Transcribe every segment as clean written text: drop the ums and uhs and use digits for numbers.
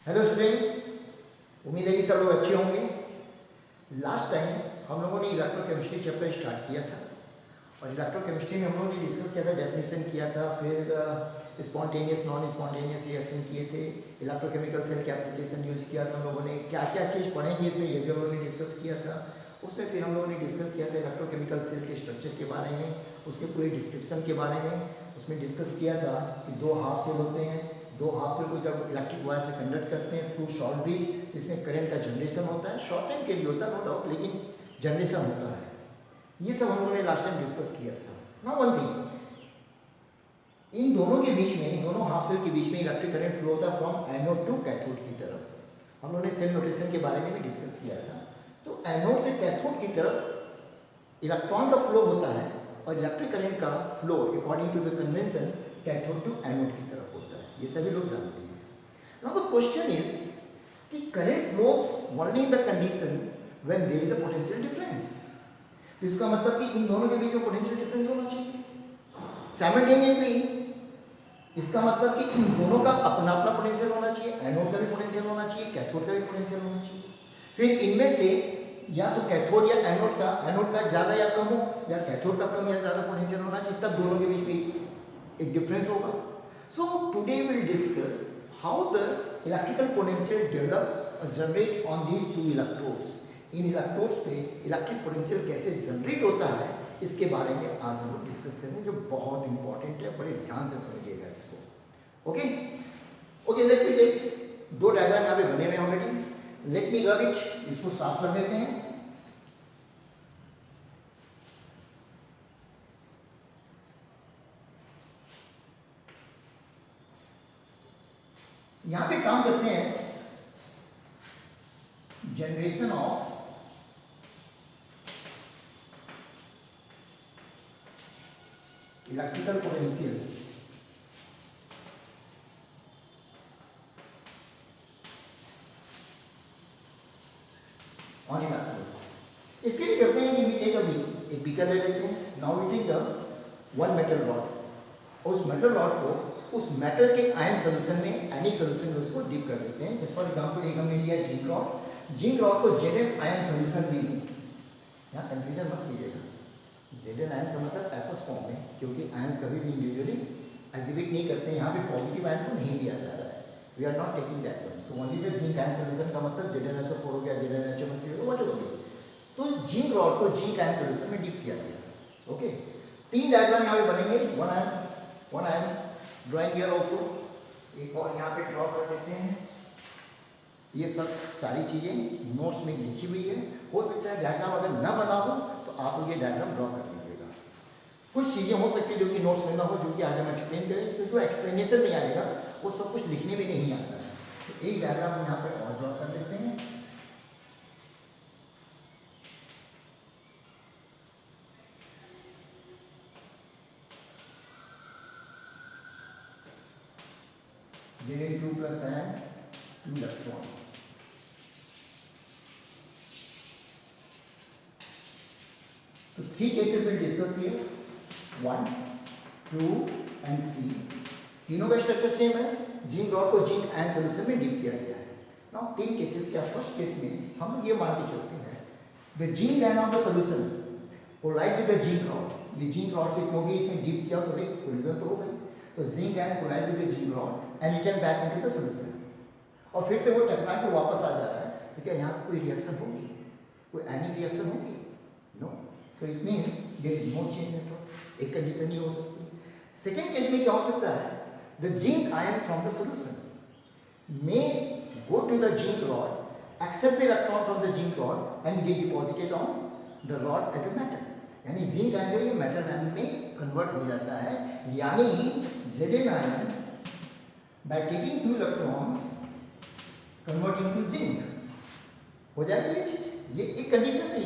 Hello students, उम्मीद है कि सब लोग अच्छे होंगे। लास्ट टाइम हम लोगों ने इलेक्ट्रोकेमिस्ट्री चैप्टर स्टार्ट किया था और इलेक्ट्रोकेमिस्ट्री में हम लोगों ने डिस्कस किया था, डेफिनेशन किया था, फिर स्पॉन्टेनियस नॉन स्पॉन्टेनियस रिएक्शन किए थे, इलेक्ट्रोकेमिकल सेल के एप्लीकेशन यूज़ किया था हम लोगों ने, क्या क्या चीज़ पढ़ेंगे इसमें ये भी हम लोगों ने डिस्कस किया था। उसमें फिर हम लोगों ने डिस्कस किया था इलेक्ट्रोकेमिकल सेल के स्ट्रक्चर के बारे में, उसके पूरे डिस्क्रिप्शन के बारे में। उसमें डिस्कस किया था कि दो हाफ सेल होते हैं, दो हाफ सेल को जब इलेक्ट्रिक वायर से कंडक्ट करते हैं थ्रू शॉर्ट ब्रिज, जिसमें करंट का जनरेशन होता है, शॉर्ट टाइम के लिए होता है नो डाउट, लेकिन जनरेशन होता है। ये सब हम लोगों ने लास्ट टाइम डिस्कस किया था। नाउ वन थिंग, इन दोनों के बीच में, दोनों हाफ सेल के बीच में इलेक्ट्रिक करंट फ्लो होता है फ्रॉम एनोड टू कैथोड की तरफ। हम लोगों ने सेल नोटेशन के बारे में भी डिस्कस किया था। तो एनोड से कैथोड की तरफ इलेक्ट्रॉन का फ्लो होता है और इलेक्ट्रिक करंट का flow according to the convention cathode to anode की तरफ होता है। ये सभी लोग जानते हैं। नाउ द क्वेश्चन इज कि current flows only in the condition when there is a potential difference. इसका मतलब कि इन दोनों के बीच में पोटेंशियल डिफरेंस होना चाहिए साइमल्टेनियसली। इसका मतलब कि इन दोनों का अपना अपना पोटेंशियल होना चाहिए, एनोड का भी पोटेंशियल होना चाहिए, कैथोड का भी पोटेंशियल होना चाहिए। फिर इनमें से या तो कैथोड या एनोड का ज़्यादा या कम हो, या कैथोड का कम या ज़्यादा पोटेंशियल होना चाहिए, तब दोनों के बीच में एक डिफरेंस होगा। So today will discuss how the electrical potential develop generate on these two electrodes. In electrodes पे इलेक्ट्रिक पोटेंशियल कैसे जनरेट होता है, इसके बारे में आज हम लोग डिस्कस करेंगे, जो बहुत इंपॉर्टेंट है। बड़े ध्यान से समझिएगा इसको। ओके, लेट मी टेक दो डायग्राम यहाँ पे बने हुए already. Let me rub it, इसको साफ कर देते हैं। यहां पे काम करते हैं generation of electrical potential on electrode. इसके लिए करते हैं कि वी टेक एक बीकर ले लेते हैं। Now we take the one metal rod. उस मेटल रॉड को उस मेटल के आयन सोल्यूशन में, आयनिक सोल्यूशन में उसको डिप कर देते हैं। फॉर एग्जांपल एक हमने लिया जिंक रॉड। जिंक रॉड को Zn आयन सोल्यूशन में, यहाँ कंफ्यूजन मत कीजिएगा, Zn आयन का मतलब एक्वस फॉर्म में, क्योंकि आयंस कभी भी इंडिविजुअली एग्जिबिट नहीं करते हैं। यहाँ पे पॉजिटिव आयन को नहीं लिया जा रहा है, we are not taking that one. So only the zinc ion solution का मतलब ZnSO4 हो गया, ZnHO3 हो गया, व्हाटएवर भी। तो जिंक रॉड को जिंक आयन सोल्यूशन में डिप किया गया। ओके, तीन डायग्राम यहाँ पे बनेंगे। One ion drawing here also, एक और यहाँ पे ड्रॉ कर देते हैं। ये सब सारी चीज़ें नोट्स में लिखी हुई है। हो सकता है डायग्राम अगर न बना हो तो आप लोग ये डायग्राम ड्रॉ कर लीजिएगा। कुछ चीज़ें हो सकती है जो कि नोट्स में ना हो, जो कि आज हम एक्सप्लेन करें, क्योंकि जो एक्सप्लेनेशन में आएगा वो सब कुछ लिखने में नहीं आता है। तो एक डायग्राम हम यहाँ पर और ड्रॉ कर लेते हैं। Zn2 plus and 2 electron. So three cases we'll discuss here. 1, 2 and 3. तीनों का स्ट्रक्चर सेम है। जिंक रॉड को जिंक आयन सोल्यूशन में डिप किया गया है। नाउ तीन केसेस क्या, फर्स्ट केस में हम ये मान के चलते हैं the zinc ion of the solution collide with the zinc rod. ये जिंक रॉड से क्योंकि इसमें डिप किया तो भाई कोलिजन तो हो गई। तो zinc ion collide with the zinc rod and return back into the solution. और फिर से वो टकरा के वापस आ जा रहा है। तो क्या यहाँ कोई रिएक्शन होगी, कोई आयनिक रिएक्शन होगी? नो। तो it means there is no change at all. एक कंडीशन ही हो सकती है। सेकेंड केस में क्या हो सकता है, the zinc ion from the solution may go to the zinc rod, accept the electron from the zinc rod and get deposited on the rod as a metal. यानी जिंक आयन जो है metal ion में convert हो जाता है। यानी Zn ion by taking 2 electrons convert into zinc हो जाएगी ये चीज। ये एक कंडीशन है।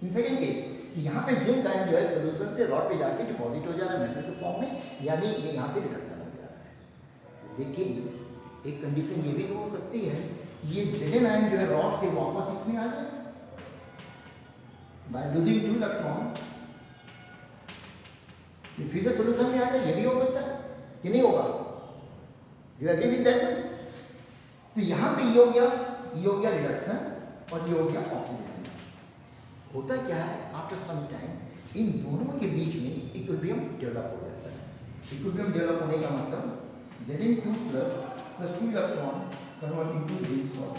इन सेकेंड केस यहाँ पे जिंक आयन जो है सोल्यूशन से रॉड पे जाके डिपॉजिट हो जा रहा है मेटल के फॉर्म में, यानी ये यहाँ पे रिडक्शन हो जा रहा है। लेकिन एक कंडीशन ये भी तो हो सकती है, ये Zn आयन जो है रॉड से वापस इसमें आ जाए बाय लूजिंग 2 इलेक्ट्रॉन, ये फिर से सोल्यूशन में आ जाए। ये भी हो सकता है कि नहीं होगा? You agree with that? ये हो गया रिडक्शन और ये हो गया ऑक्सीडेशन। होता क्या है, आफ्टर सम टाइम इन दोनों के बीच में इक्विलिब्रियम डेवलप हो जाता है। इक्विलिब्रियम डेवलप होने का मतलब Zn2 plus 2 electron convert into zinc salt.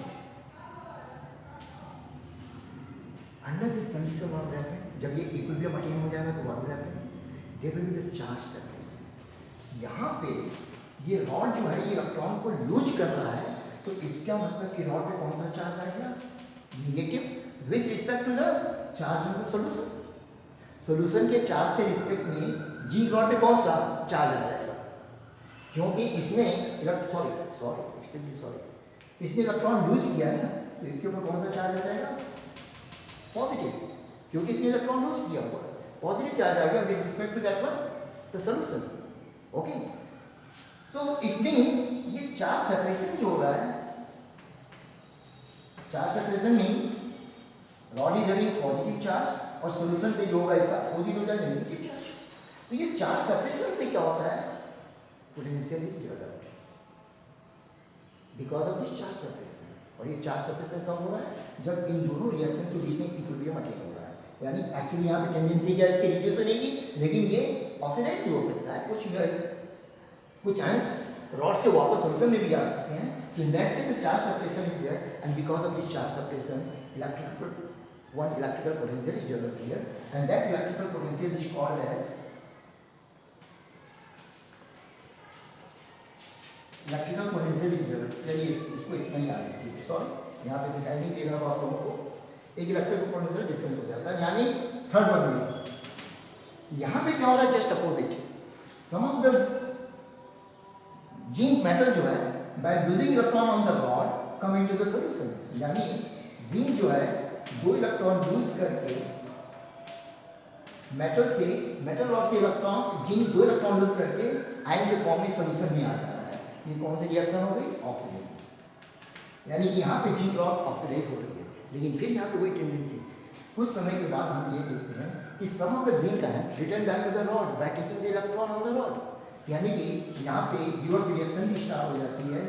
Under this condition what will happen, जब ये इक्विलिब्रियम अटेन हो जाएगा तो what will happen, there will be the charge separation. यहाँ पे ये रॉड जो है ये इलेक्ट्रॉन को लूज कर रहा है, तो इसका मतलब कि रॉड पे कौन सा चार्ज आ गया, negative with respect to the charge in the solution. Solution के चार्ज के रिस्पेक्ट में जिंक रॉड पे कौन सा चार्ज आ जाएगा, क्योंकि इसने इसने इलेक्ट्रॉन लूज किया है ना, तो इसके ऊपर कौन सा चार्ज आ जाएगा, पॉजिटिव, क्योंकि इसने इलेक्ट्रॉन लूज किया हुआ है, पॉजिटिव चार्ज आ गया with respect to that one the solution. Okay, so it means ये चार्ज सेपरेशन जो हो रहा है, charge separation means rod is having positive charge और सॉल्यूशन पे जो होगा इसका अपोजिट हो जाएगा नेगेटिव चार्ज। तो ये चार्ज सेपरेशन से क्या होता है, potential is developed because of this charge separation. और ये चार्ज सेपरेशन कब हो रहा है, जब इन दोनों रिएक्शन के बीच में इक्विलिब्रियम अटेन हो रहा है। यानी एक्चुअली यहाँ पे टेंडेंसी क्या है इसकी रिड्यूस होने की, लेकिन ये ऑक्सीडाइज भी हो सकता है, कुछ आयंस रॉड से वापस सॉल्यूशन में भी आ सकते हैं। So in that case the charge separation is there, and because of this charge separation one electrical potential is developed here, and that electrical potential is called as electrical potential is developed. चलिए इसको इतना ही याद रखिए, sorry यहाँ पे दिखाई नहीं दे रहा होगा आप लोगों को, एक इलेक्ट्रिकल पोटेंशियल डिफरेंस हो जाता है। यानी थर्ड वन में यहाँ पे क्या हो रहा है, just opposite, some of the zinc metal जो है by losing electron on the rod come into the solution. यानी जिंक जो है 2 इलेक्ट्रॉन लूज करके मेटल रॉड से इलेक्ट्रॉन, जिंक 2 इलेक्ट्रॉन लूज करके आयन के फॉर्म में सॉल्यूशन में आ जा रहा है। ये कौन सी रिएक्शन हो गई, ऑक्सीडेशन। यानी कि यहाँ पे जिंक रॉड ऑक्सीडाइज हो रही है, लेकिन फिर यहाँ पे वही टेंडेंसी, कुछ समय के बाद हम ये देखते हैं कि some of the zinc ion return back to the rod by taking the electron on the rod. यानी कि यहाँ पे रिवर्स रिएक्शन भी स्टार्ट हो जाती है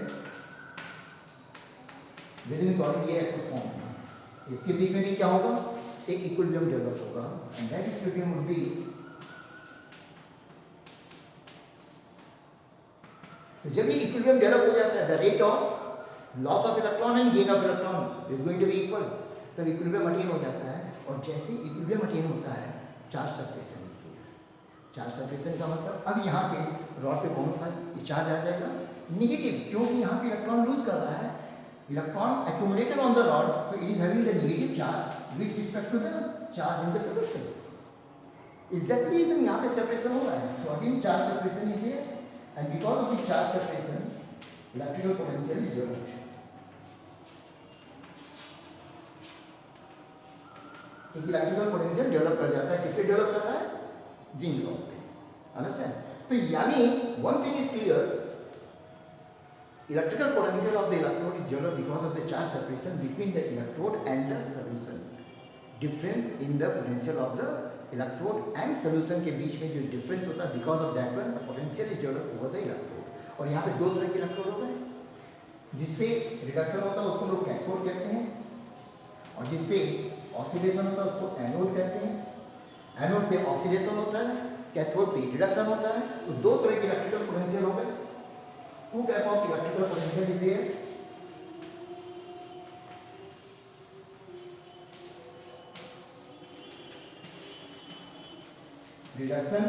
विदिन सॉलिड या एक्वस फॉर्म। इसके बीच में भी क्या होगा, एक इक्विलिब्रियम डेवलप होगा, and that equilibrium would be, तो जब ये इक्विलिब्रियम डेवलप हो जाता है the rate of loss of electron and gain of electron is going to be equal, तब इक्विलिब्रियम अटेन हो जाता है। और जैसे इक्विलिब्रियम अटेन होता है चार्ज सेपरेशन। चार्ज सेपरेशन का मतलब अब यहाँ पे रॉड पे कौन सा चार्ज आ जाएगा, नेगेटिव, क्योंकि यहाँ पे इलेक्ट्रॉन लूज कर रहा है, electron accumulated on the rod, so it is having the negative charge with respect to the charge in the solution. Exactly एकदम यहाँ पे सेपरेशन हो रहा है, so again charge separation is there, and because of the charge separation electrical potential is developed. Electrical potential develop कर जाता है, किस पे डेवलप कर रहा है, जिंक रॉड पे। अंडरस्टैंड? तो यानी one thing is clear, electrical potential of the electrode is developed because of the charge separation between the electrode and the solution. Difference in the potential of the electrode and solution के बीच में जो difference होता है, because of that one the potential is developed over the electrode. और यहाँ पे दो तरह के इलेक्ट्रोड हो गए, जिसपे रिडक्शन होता है उसको हम लोग कैथोड कहते हैं, और जिसपे ऑक्सीडेशन होता है उसको एनोड कहते हैं। एनोड पे ऑक्सीडेशन होता है, कैथोड पे रिडक्शन होता है। तो दो तरह के इलेक्ट्रिकल पोटेंशियल हो गए, two type of electrical potential is there. Reduction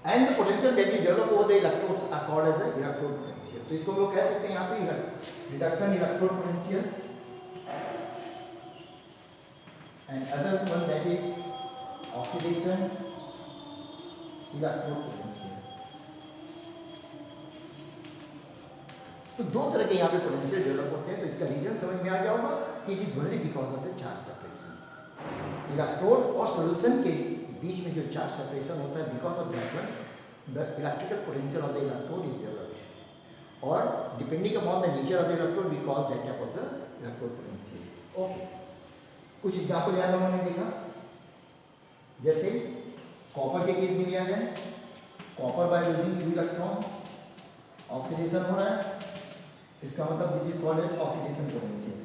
and the potential that is develop over the electrodes are called as the electrode potential. तो इसको हम लोग कह सकते हैं यहाँ पे reduction electrode potential, and other one that is oxidation electrode potential। तो दो तरह के यहाँ पे पोटेंशियल डेवलप होते हैं। तो इसका रीजन समझ में आ गया होगा कि it is only because of the charge separation. Electrode और सॉल्यूशन के बीच में जो चार्ज सेपरेशन होता है, because of that one the electrical potential of the electrode is developed, और depending upon the nature of the electrode we call that type of the electrode potential. Okay, कुछ example यहाँ उन्होंने देखा, जैसे copper के case में लिया जाए, copper by losing 2 electrons oxidation हो रहा है, इसका मतलब this is called as oxidation potential.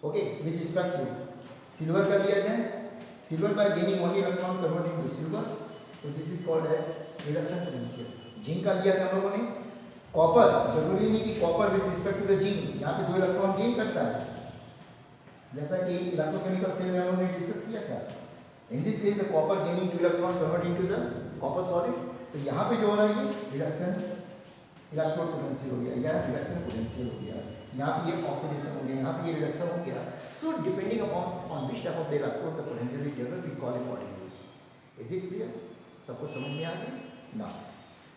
Okay, with respect to silver कर लिया जाए, silver by gaining only electron converting to silver, तो this is called as reduction potential. Zinc का लिया था हम लोगों ने, कॉपर, जरूरी नहीं कि copper with respect to the zinc, यहाँ पे 2 इलेक्ट्रॉन गेन करता है, जैसा कि इलेक्ट्रोकेमिकल सेल में हम लोगों ने डिस्कस किया था। In this case the copper gaining 2 electron converting to the copper solid, तो यहाँ पे जो हो रहा है ये रिडक्शन इलेक्ट्रोड पोटेंशियल हो गया या रिडक्शन पोटेंशियल हो गया, यहाँ पे ये ऑक्सीडेशन हो गया, यहाँ पे ये रिडक्शन हो गया। So depending upon on which type of the electrode the potential is developed we call accordingly. Is it clear? सबको समझ में आ गया? Now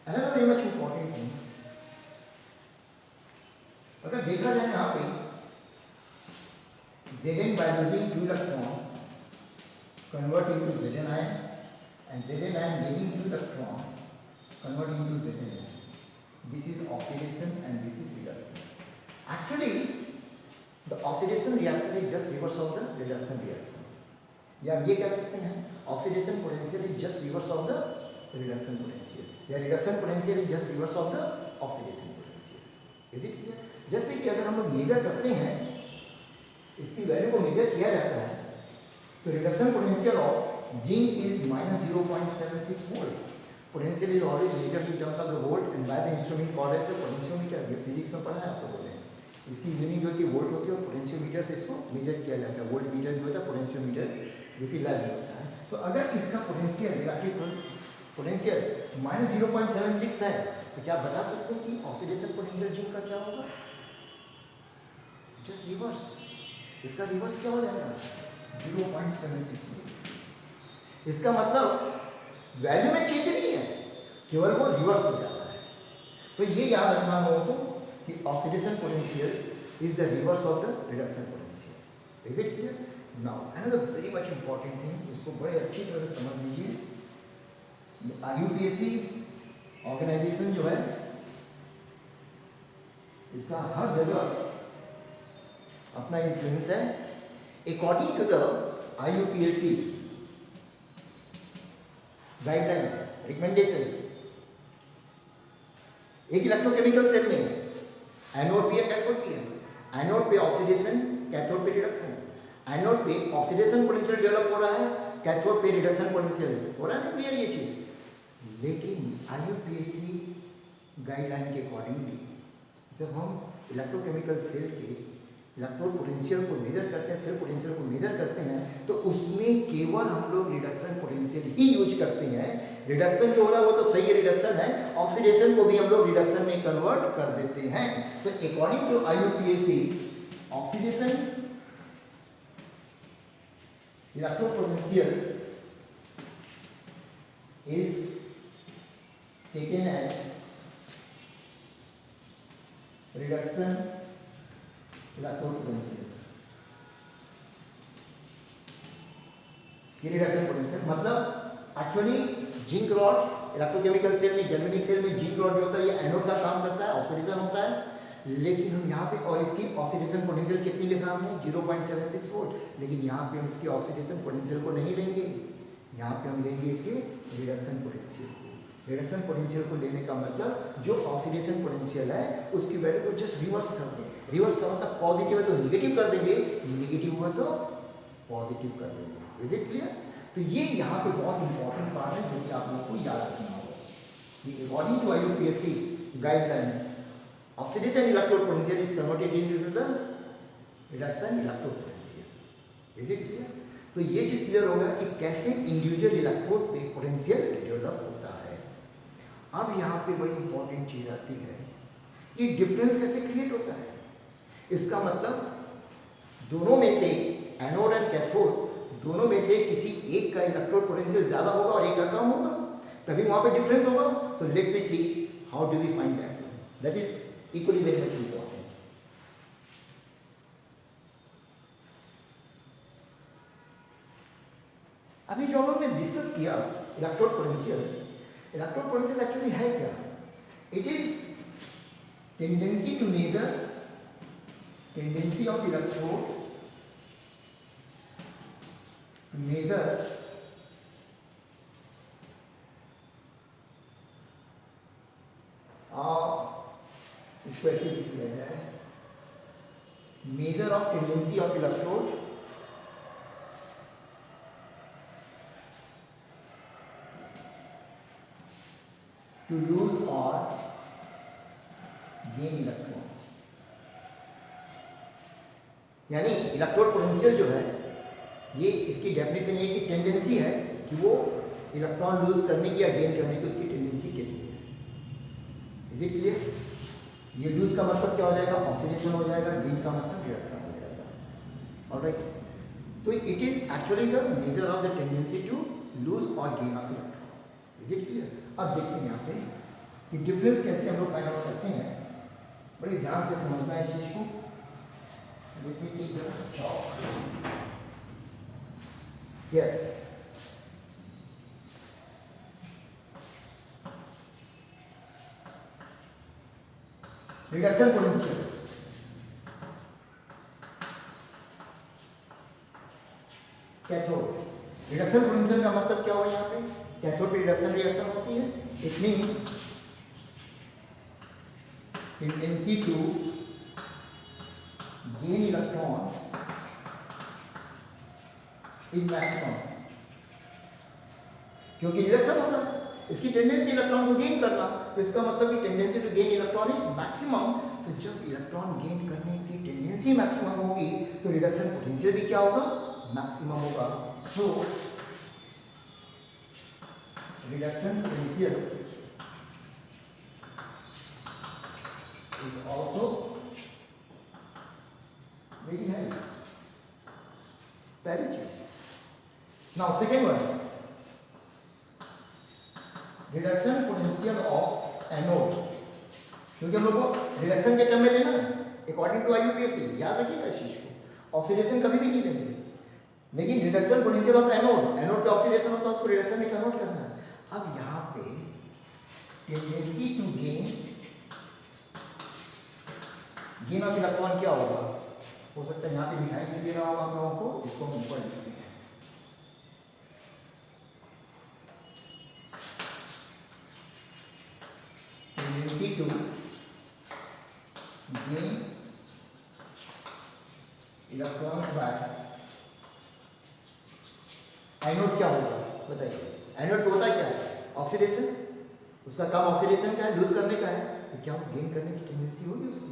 another very much important thing, अगर देखा जाए यहाँ पे Zn by losing 2 electron convert into Zn ion and Zn ion gaining 2 electron convert into Zns. This is oxidation and this is reduction. Actually, the oxidation reaction is just reverse of the reduction reaction. या ये कह सकते हैं oxidation potential is just reverse of the reduction potential. या reduction potential is just reverse of the oxidation potential. Is it clear? जैसे कि अगर हम लोग मेजर करते हैं, इसकी वैल्यू को मेजर किया जाता है, तो reduction potential of zinc is -0.76 volt. Potential is always measured in terms of the volt and by the instrument called as the potentiometer. ये फिजिक्स में पढ़ा है आपको बोले हैं। इसकी यूनिट जो होती है वोल्ट होती है और पोटेंशियोमीटर से इसको मेजर किया जाता है। वोल्ट मीटर जो होता है, पोटेंशियोमीटर जो कि लैब में होता है। तो अगर इसका पोटेंशियल इलेक्ट्रिक पोटेंशियल -0.76 है, तो क्या बता सकते हैं कि ऑक्सीडेशन पोटेंशियल जिंक का क्या होगा? Just reverse. इसका रिवर्स क्या हो जाएगा? 0.76। इसका मतलब वैल्यू में चेंज नहीं है, केवल वो रिवर्स हो जाता है। तो ये याद रखना हम लोगों को कि oxidation potential is the reverse of the reduction potential. Is it clear? Now another very much important thing, इसको बड़े अच्छी तरह से समझ लीजिए। IUPAC ऑर्गेनाइजेशन जो है, इसका हर जगह अपना इन्फ्लुएंस है। According to the IUPAC guidelines recommendation, एक इलेक्ट्रोकेमिकल सेल में एनोड पे कैथोड पे, एनोड पे ऑक्सीडेशन, कैथोड पे रिडक्शन, एनोड पे ऑक्सीडेशन पोटेंशियल डेवलप हो रहा है, कैथोड पे रिडक्शन पोटेंशियल हो रहा है ना, क्लियर ये चीज। लेकिन IUPAC गाइडलाइन के अकॉर्डिंगली जब हम इलेक्ट्रोकेमिकल सेल के इलेक्ट्रोड पोटेंशियल को मेजर करते हैं, सेल पोटेंशियल को मेजर करते हैं, तो उसमें केवल हम लोग रिडक्शन पोटेंशियल ही यूज करते हैं। रिडक्शन जो हो रहा है वो तो सही रिडक्शन है, ऑक्सीडेशन को भी हम लोग रिडक्शन में कन्वर्ट कर देते हैं। तो according to IUPAC oxidation electrode potential is taken as reduction electrode potential. ये रिडक्शन पोटेंशियल मतलब actually zinc rod electrochemical cell में, गैल्वेनिक सेल में जिंक रॉड जो होता है ये एनोड का काम करता है, ऑक्सीडेशन होता है। लेकिन हम यहाँ पे, और इसकी ऑक्सीडेशन पोटेंशियल कितनी लिखा हमने? 0.76 वोल्ट। लेकिन यहाँ पे हम इसकी ऑक्सीडेशन पोटेंशियल को नहीं लेंगे, यहाँ पे हम लेंगे इसके रिडक्शन पोटेंशियल को। रिडक्शन पोटेंशियल को लेने का मतलब जो ऑक्सीडेशन पोटेंशियल है उसकी वैल्यू को जस्ट रिवर्स कर दें। रिवर्स का मतलब पॉजिटिव है तो निगेटिव कर देंगे, निगेटिव हुआ तो पॉजिटिव कर देंगे। Is it clear? तो ये यहाँ पे बहुत इंपॉर्टेंट पार्ट है जो कि आप लोगों को याद रखना होगा। According to IUPAC guidelines oxidation electrode potential is converted into the reduction electrode potential. Is it clear? तो ये चीज क्लियर होगा कि कैसे इंडिविजुअल इलेक्ट्रोड पे पोटेंशियल डेवलप होता है। अब यहाँ पे बड़ी इंपॉर्टेंट चीज आती है, ये डिफरेंस कैसे क्रिएट होता है। इसका मतलब दोनों में से, एनोड एंड कैथोड दोनों में से किसी एक का इलेक्ट्रोड पोटेंशियल ज्यादा होगा और एक का कम होगा, तभी वहां पे डिफरेंस होगा। तो let me see how do we find that is equally very much important. अभी जो हम लोग ने डिस्कस किया electrode potential, electrode potential actually है क्या? It is tendency to measure, tendency of electrode to measure इसको ऐसे लिख लिया जाए, measure of tendency of electrode to lose और गेन इलेक्ट्रॉन। यानी इलेक्ट्रोड पोटेंशियल जो है, ये इसकी डेफिनेशन ये कि टेंडेंसी है कि वो इलेक्ट्रॉन लूज करने की या गेन करने की उसकी टेंडेंसी कितनी है। Is it clear? ये लूज का मतलब क्या हो जाएगा? ऑक्सीडेशन हो जाएगा, गेन का मतलब रिडक्शन हो जाएगा। ऑलराइट, तो it is actually the measure of the tendency to lose और gain of electron. Is it clear? अब देखते हैं यहाँ पे कि डिफरेंस कैसे हम लोग फाइंड आउट करते हैं। बड़ी ध्यान से समझना है इस चीज को। Yes, reduction potential, cathode. Reduction potential का मतलब क्या हुआ यहाँ पे? कैथोड पे रिडक्शन रिएक्शन होती है। It means tendency to gain electron is maximum, क्योंकि रिडक्शन होता है, इसकी टेंडेंसी इलेक्ट्रॉन को गेन करना, तो इसका मतलब कि tendency to gain electron is maximum. तो जब इलेक्ट्रॉन गेन करने की टेंडेंसी मैक्सिमम होगी तो रिडक्शन पोटेंशियल भी क्या होगा? मैक्सिमम होगा। So reduction potential is also very high. Very cheap. Now second one, reduction potential of anode. क्योंकि हम लोग को रिडक्शन के टर्म में लेना है अकॉर्डिंग टू IUPAC, याद रखिएगा इस चीज को। ऑक्सीडेशन कभी भी नहीं लेंगे, लेकिन reduction potential of anode, anode पे ऑक्सीडेशन होता है, उसको रिडक्शन में कन्वर्ट करना है। अब यहाँ पे tendency to gain of electron क्या होगा? हो सकता है यहाँ पे दिखाई नहीं दे रहा होगा हम लोगों को, इसको हम ऊपर लिखते हैं। Tendency to gain electron by anode क्या होगा बताइए? एनोड होता क्या है? ऑक्सीडेशन। उसका काम ऑक्सीडेशन का है, लूज करने का है। तो क्या वो गेन करने की टेंडेंसी होगी उसकी?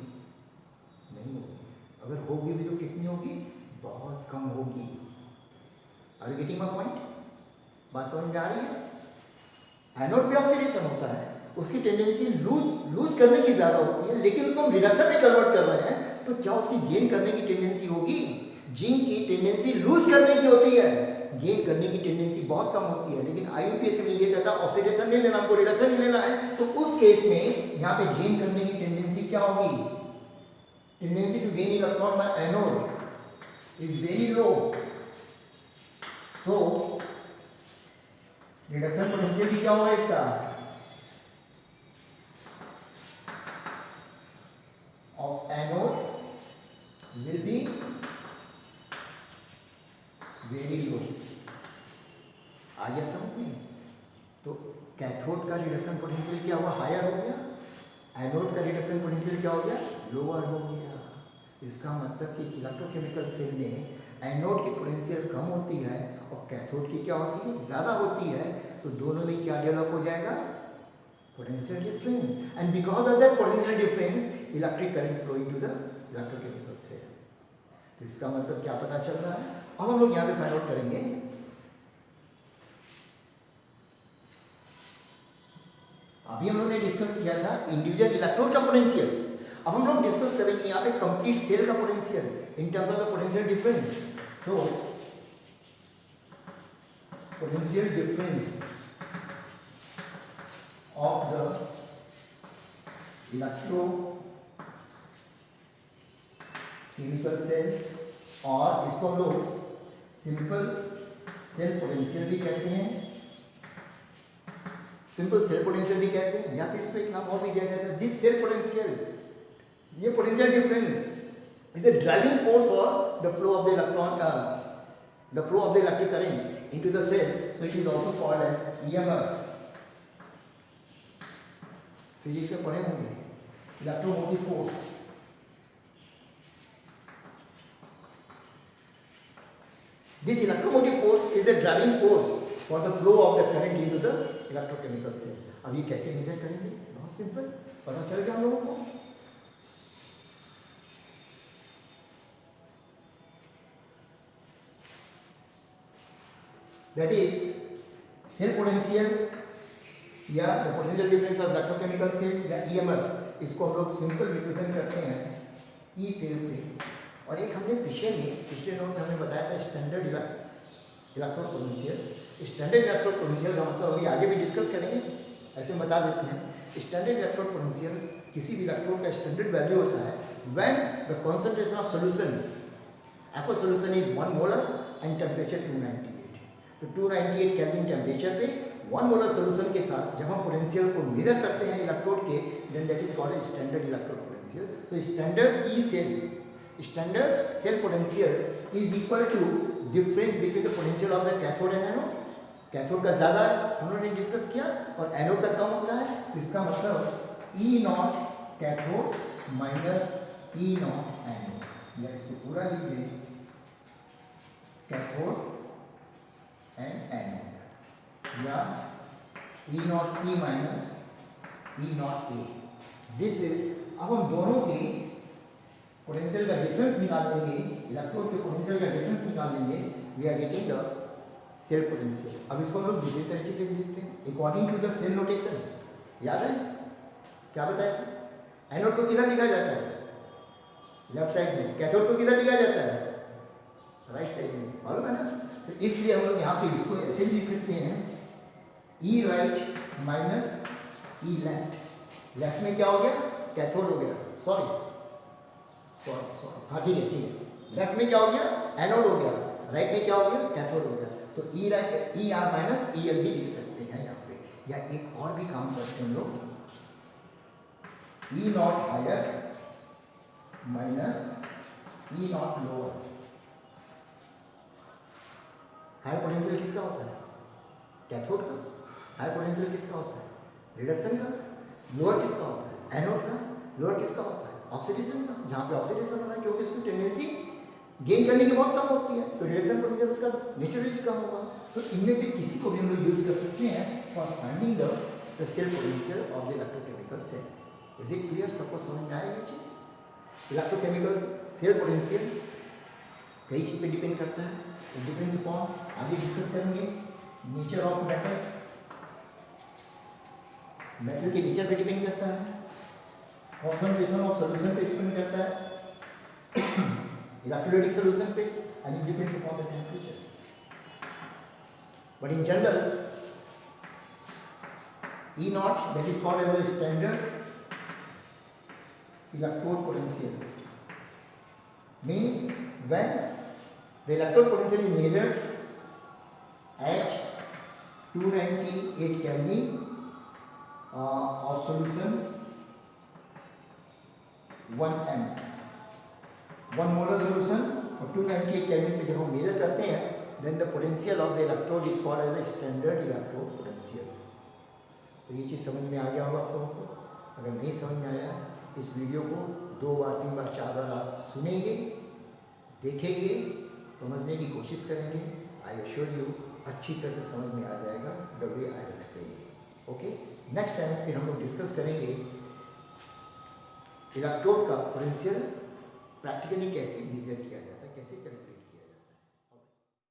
नहीं होगी। अगर होगी भी तो कितनी होगी? बहुत कम होगी। Are you getting my point? बात समझ में आ रही है? एनोड पे ऑक्सीडेशन होता है, उसकी टेंडेंसी लूज करने की ज्यादा होती है, लेकिन उसको हम रिडक्शन में कन्वर्ट कर रहे हैं, तो क्या उसकी गेन करने की टेंडेंसी होगी? जिंक की टेंडेंसी लूज करने की होती है, गेन करने की टेंडेंसी बहुत कम होती है। लेकिन IUPAC में ये कहता है ऑक्सीडेशन नहीं लेना, हमको रिडक्शन ही लेना है। तो उस केस में यहाँ पे गेन करने की टेंडेंसी क्या होगी? Tendency to gain electron by anode is very low. So reduction potential भी क्या होगा इसका? Of anode will be very low. आ गया समझ में? तो कैथोड का रिडक्शन पोटेंशियल क्या हुआ? हायर हो गया। एनोड का रिडक्शन पोटेंशियल क्या हो गया? लोअर हो गया। इसका मतलब कि इलेक्ट्रोकेमिकल सेल में एनोड की पोटेंशियल कम होती है और कैथोड की क्या होती है? ज़्यादा होती है। तो दोनों में क्या डेवलप हो जाएगा? Potential difference. And because of that potential difference electric current flowing to the electrochemical cell. तो इसका मतलब क्या पता चल रहा है? अब हम लोग यहाँ पे फाइंड आउट करेंगे। अभी हम लोग ने डिस्कस किया था इंडिविजुअल इलेक्ट्रोड का पोटेंशियल। अब हम लोग डिस्कस करेंगे यहाँ पे कंप्लीट सेल का potential in terms of the potential difference. So potential difference of the electrochemical cell, और इसको हम लोग सिंपल सेल पोटेंशियल भी कहते हैं, सिंपल सेल पोटेंशियल भी कहते हैं, या फिर इसको एक नाम और भी दिया जाता है दिस सेल पोटेंशियल। ये potential difference is the driving force for the flow of the electron, the flow of the electric current into the cell, so it is also called as EMF। Physics में पढ़े होंगे electromotive force, this electromotive force is the driving force for the flow of the current into the electrochemical cell. अब ये कैसे major करेंगे? बहुत simple, पता चल गया हम लोगों को। That is cell potential या the potential difference of electrochemical cell या EMF, इसको हम लोग सिंपल रिप्रेजेंट करते हैं E सेल से। और एक हमने पिछले नोट में हमने बताया था standard electrode potential. Standard electrode potential का मतलब अभी आगे भी डिस्कस करेंगे, ऐसे बता देते हैं। स्टैंडर्ड इलेक्ट्रोड पोटेंशियल किसी भी इलेक्ट्रोड का स्टैंडर्ड वैल्यू होता है when the concentration of solution, aqua solution is 1 molar and temperature 298। तो 298 केल्विन टेम्परेचर पे 1 मोलर सॉल्यूशन के साथ जब हम पोटेंशियल को मेजर करते हैं इलेक्ट्रोड के, then that is called standard electrode potential. तो standard cell potential is equal to difference between the potential of the cathode and anode। Cathode का ज़्यादा है, हम लोगों ने डिस्कस किया, और एनोड का कम होता है। तो इसका मतलब E naught cathode minus E not anode, या इसको पूरा लिख दें कैथोड एंड एनोड, या E not C minus E not A। This is, अब हम दोनों के पोटेंशियल का डिफरेंस निकाल देंगे, इलेक्ट्रोड के पोटेंशियल का डिफरेंस निकाल देंगे, we are getting the cell potential. अब इसको हम लोग दूसरे तरीके से भी लिखते हैं according to the cell notation. याद है क्या बताया था? एनोड को किधर लिखा जाता है? लेफ्ट साइड में। कैथोड को किधर लिखा जाता है? राइट साइड में, मालूम है ना? तो इसलिए हम लोग यहाँ पे इसको ऐसे भी लिख सकते हैं ई राइट माइनस ई लेफ्ट। लेफ्ट में क्या हो गया? कैथोड हो गया, सॉरी, हाँ ठीक है। लेफ्ट में क्या हो गया? एनोड हो गया, राइट में क्या हो गया? कैथोड हो गया। तो E R minus E L भी लिख सकते हैं यहाँ पे। या एक और भी काम करते हैं हम लोग, E naught higher minus E naught lower. Higher potential किसका होता है? कैथोड का। हायर पोटेंशियल किसका होता है? रिडक्शन का। लोअर किसका होता है? एनोड का। लोअर किसका होता है? ऑक्सीडेशन का। जहाँ पे ऑक्सीडेशन हो रहा है, क्योंकि उसकी टेंडेंसी गेन करने की बहुत कम होती है, तो रिडक्शन पोटेंशियल उसका नेचुरली कम होगा। तो इनमें से किसी को भी हम लोग यूज कर सकते हैं for finding the cell potential of the electrochemical cell. Is it clear? सबको समझ में आएगा ये चीज? इलेक्ट्रोकेमिकल सेल पोटेंशियल कई चीज पे डिपेंड करता है। इट डिपेंड्स अपॉन, आगे डिस्कस करेंगे, नेचर ऑफ मेटल, मेटल के नेचर पे डिपेंड करता है, कॉन्सेंट्रेशन ऑफ सॉल्यूशन पे डिपेंड करता है, इलेक्ट्रोलाइटिक सॉल्यूशन पे, and it depends upon the temperature. But in general E naught, that is called as the standard electrode potential, means when the electrode potential is measured at 298 Kelvin of solution 1 molar solution, और 298 kelvin पे जब हम measure करते हैं, then the potential of the electrode is called as the standard electrode potential. तो ये चीज़ समझ में आ गया होगा आप लोगों को। अगर नहीं समझ में आया, इस वीडियो को 2 बार 3 बार 4 बार आप सुनेंगे, देखेंगे, समझने की कोशिश करेंगे। आई एश्योर यू अच्छी तरह से समझ में आ जाएगा the way I explain. Okay, next time फिर हम लोग डिस्कस करेंगे इलेक्ट्रोड का पोटेंशियल प्रैक्टिकली कैसे मेजर किया जाता है, कैसे कैलकुलेट